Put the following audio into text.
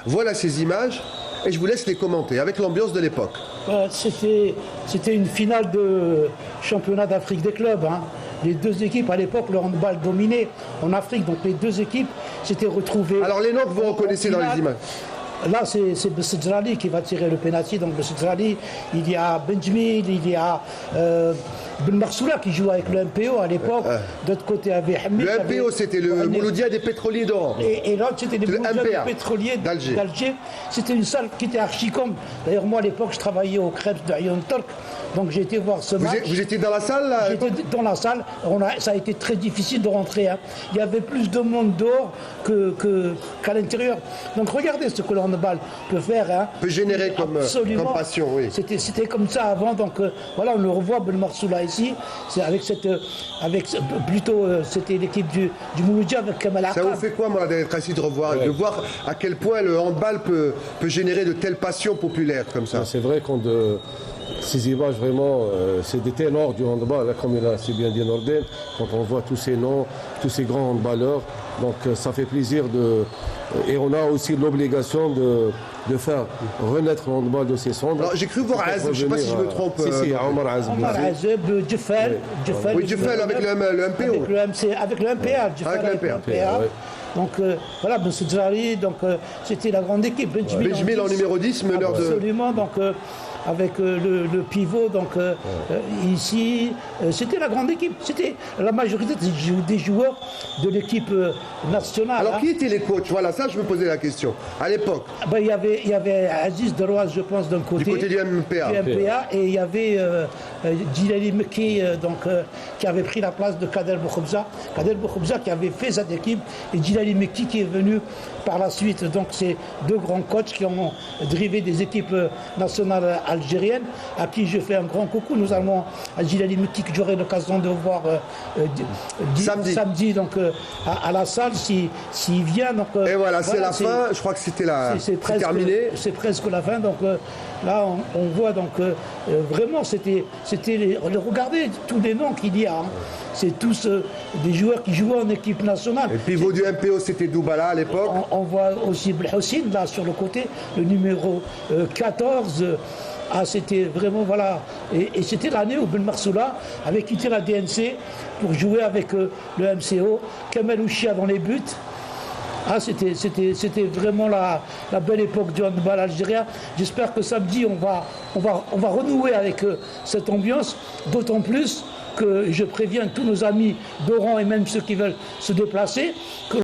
Voilà ces images et je vous laisse les commenter avec l'ambiance de l'époque. C'était une finale de championnat d'Afrique des clubs. Hein. Les deux équipes, à l'époque, le handball dominait en Afrique. Donc les deux équipes s'étaient retrouvées. Alors les noms que vous reconnaissez dans les images. Là, c'est Bessedjrali qui va tirer le pénalty. Donc Bessedjrali, il y a Benjmil, il y a Ben Marsoula qui joue avec le MPO à l'époque. D'autre côté, il y avait Hamid. Le MPO, c'était le Mouloudia des pétroliers d'Oran. Et l'autre, c'était les Mouloudia des pétroliers d'Alger. C'était une salle qui était archi-com. D'ailleurs, moi, à l'époque, je travaillais au Krebs de Ayon Turk. Donc j'ai été voir ce match. Vous étiez dans la salle là? J'étais dans la salle. Ça a été très difficile de rentrer. Hein. Il y avait plus de monde dehors qu'à l'intérieur. Donc regardez ce que le handball peut faire. Hein. Peut générer comme passion, oui. C'était comme ça avant. Donc voilà, on le revoit, Ben Marsoula ici. C'est c'était l'équipe du Mouloudia avec Kamal Aqab. Ça vous fait quoi, moi, d'être assis de voir à quel point le handball peut générer de telles passions populaires comme ça? C'est vrai qu'on ces images, vraiment, c'est des ténors du handball, là, comme il a si bien dit Nordin, quand on voit tous ces noms, tous ces grands handballeurs. Donc ça fait plaisir et on a aussi l'obligation de faire renaître le handball de ses cendres. Alors j'ai cru voir Azeb, je ne sais pas si je me trompe. Si, Omar Azeb. Omar Azeb, Djeffel. Oui, Djeffel avec le MPO. Avec le MPA. Avec le MPA. Donc voilà, Bessedjrali, donc c'était la grande équipe. Benjmil en numéro 10, meneur de... Absolument, donc avec le pivot, donc ici, c'était la grande équipe. C'était la majorité des joueurs de l'équipe nationale. Alors qui étaient les coachs? Voilà, ça je me posais la question. À l'époque il y avait Aziz Deroise, je pense, d'un côté. Du côté du MPA. Et il y avait Djilali Mekki, qui avait pris la place de Kader Boukhobza. Kader Boukhobza qui avait fait cette équipe, et Djilali Mekki qui est venu par la suite. Donc c'est deux grands coachs qui ont drivé des équipes nationales algériennes, à qui je fais un grand coucou. Nous allons à Djilali Mekki, que j'aurai l'occasion de voir samedi donc, à la salle, s'il vient. Donc, et voilà, c'est la fin, je crois que c'était terminé. C'est presque la fin, donc là on voit donc vraiment regardez tous les noms qu'il y a. Hein. C'est tous des joueurs qui jouaient en équipe nationale. Le pivot du MPO, c'était Doubala à l'époque. On voit aussi Belhoussine là sur le côté, le numéro 14. C'était vraiment, voilà. Et c'était l'année où Ben Marsoula avait quitté la DNC pour jouer avec le MCO. Kamel Ouchia dans les buts. C'était vraiment la belle époque du handball algérien. J'espère que samedi, on va renouer avec cette ambiance, d'autant plus que je préviens tous nos amis d'Oran et même ceux qui veulent se déplacer, que